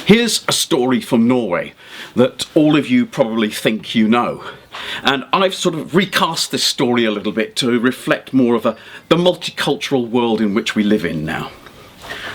Here's a story from Norway that all of you probably think you know. And I've sort of recast this story a little bit to reflect more of the multicultural world in which we live in now.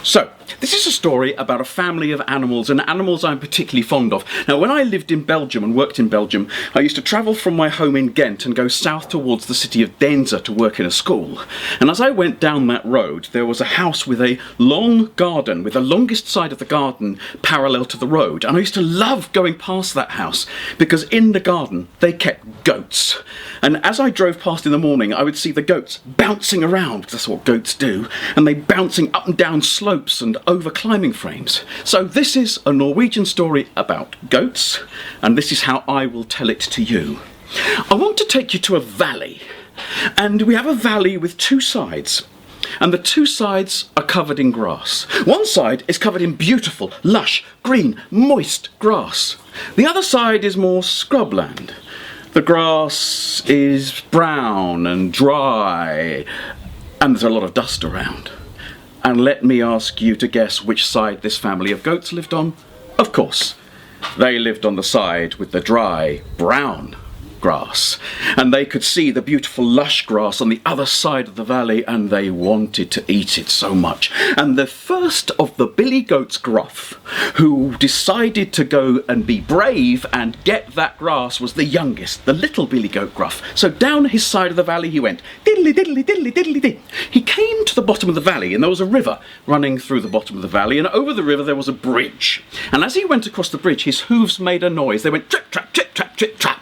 So, this is a story about a family of animals, and animals I'm particularly fond of. Now, when I lived in Belgium and worked in Belgium, I used to travel from my home in Ghent and go south towards the city of Deinze to work in a school. And as I went down that road, there was a house with a long garden, with the longest side of the garden parallel to the road. And I used to love going past that house, because in the garden, they kept goats. And as I drove past in the morning, I would see the goats bouncing around, because that's what goats do, and they bouncing up and down slopes and over climbing frames. So this is a Norwegian story about goats, and this is how I will tell it to you. I want to take you to a valley, and we have a valley with two sides, and the two sides are covered in grass. One side is covered in beautiful, lush, green, moist grass. The other side is more scrubland. The grass is brown and dry, and there's a lot of dust around. And let me ask you to guess which side this family of goats lived on. Of course, they lived on the side with the dry, brown grass. And they could see the beautiful lush grass on the other side of the valley, and they wanted to eat it so much. And the first of the billy goats, Gruff, who decided to go and be brave and get that grass, was the youngest, the little billy goat Gruff. So down his side of the valley he went, diddly diddly diddly diddly diddly. He came to the bottom of the valley, and there was a river running through the bottom of the valley, and over the river there was a bridge. And as he went across the bridge, his hooves made a noise. They went trip trap, trip trap, trip trap.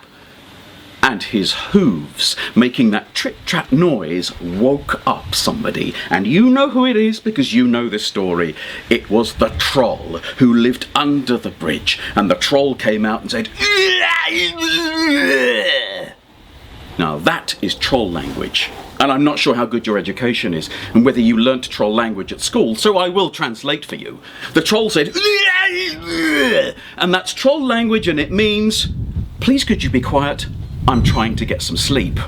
And his hooves, making that trip-trap noise, woke up somebody. And you know who it is, because you know this story. It was the troll who lived under the bridge. And the troll came out and said, now that is troll language. And I'm not sure how good your education is, and whether you learnt troll language at school, so I will translate for you. The troll said, and that's troll language, and it means, please could you be quiet? I'm trying to get some sleep.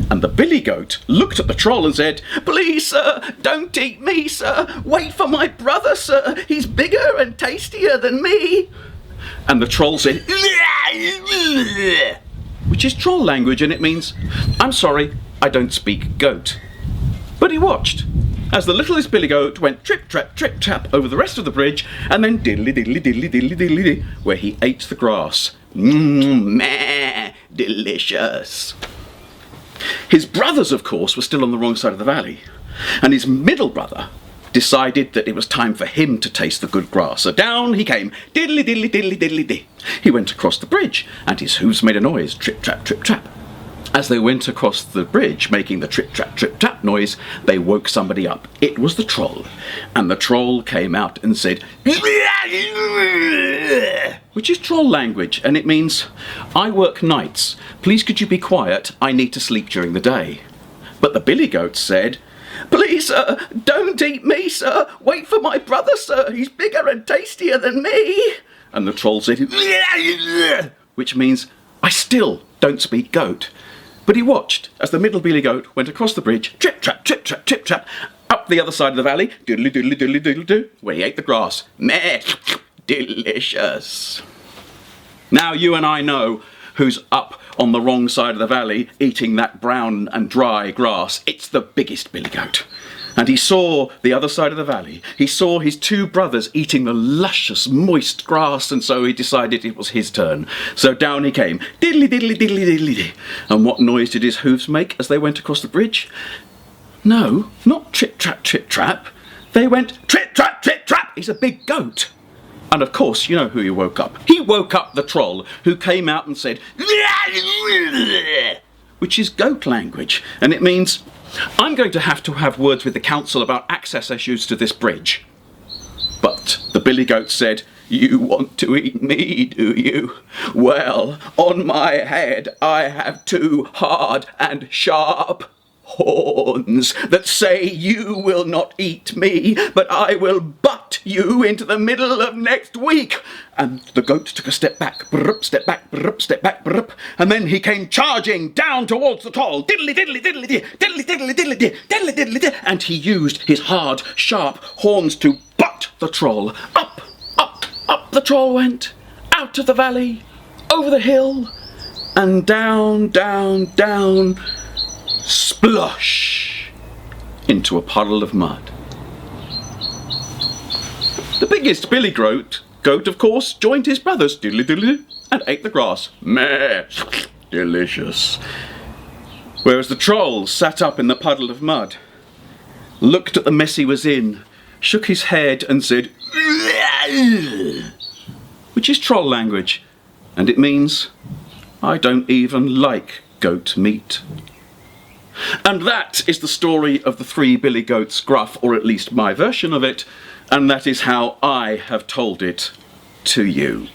And the billy goat looked at the troll and said, please, sir, don't eat me, sir. Wait for my brother, sir. He's bigger and tastier than me. And the troll said, which is troll language, and it means, I'm sorry, I don't speak goat. But he watched as the littlest billy goat went trip trap over the rest of the bridge, and then diddly diddly diddly diddly diddly, where he ate the grass. Meh, delicious. His brothers, of course, were still on the wrong side of the valley, and his middle brother decided that it was time for him to taste the good grass. So down he came, diddly diddly diddly diddly dee. He went across the bridge, and his hooves made a noise, trip trap. As they went across the bridge, making the trip trap noise, they woke somebody up. It was the troll. And the troll came out and said, which is troll language, and it means, I work nights. Please could you be quiet? I need to sleep during the day. But the billy goat said, please, sir, don't eat me, sir. Wait for my brother, sir. He's bigger and tastier than me. And the troll said, which means, I still don't speak goat. But he watched as the middle billy goat went across the bridge, trip trap, up the other side of the valley, doodly doodly doodly doodly doo, where he ate the grass. Meh, delicious. Now you and I know who's up on the wrong side of the valley eating that brown and dry grass. It's the biggest billy goat. And he saw the other side of the valley. He saw his two brothers eating the luscious, moist grass, and so he decided it was his turn. So down he came, diddly diddly diddly diddly dee. And what noise did his hooves make as they went across the bridge? No, not trip trap. They went trip trap. He's a big goat. And of course, you know who he woke up. He woke up the troll, who came out and said, which is goat language, and it means, I'm going to have words with the council about access issues to this bridge. But the billy goat said, you want to eat me, do you? Well, on my head I have two hard and sharp horns that say you will not eat me, but I will butt you into the middle of next week. And the goat took a step back, step back, step back, and then he came charging down towards the troll, diddly diddly diddly dee, diddly diddly diddly dee, diddly diddly dee, and he used his hard, sharp horns to butt the troll up, the troll went, out of the valley, over the hill, and down, down, down, splosh, into a puddle of mud. The biggest billy goat, of course, joined his brothers, diddly diddly, and ate the grass. Meh, delicious. Whereas the troll sat up in the puddle of mud, looked at the mess he was in, shook his head and said, which is troll language, and it means, I don't even like goat meat. And that is the story of the three billy goats Gruff, or at least my version of it, and that is how I have told it to you.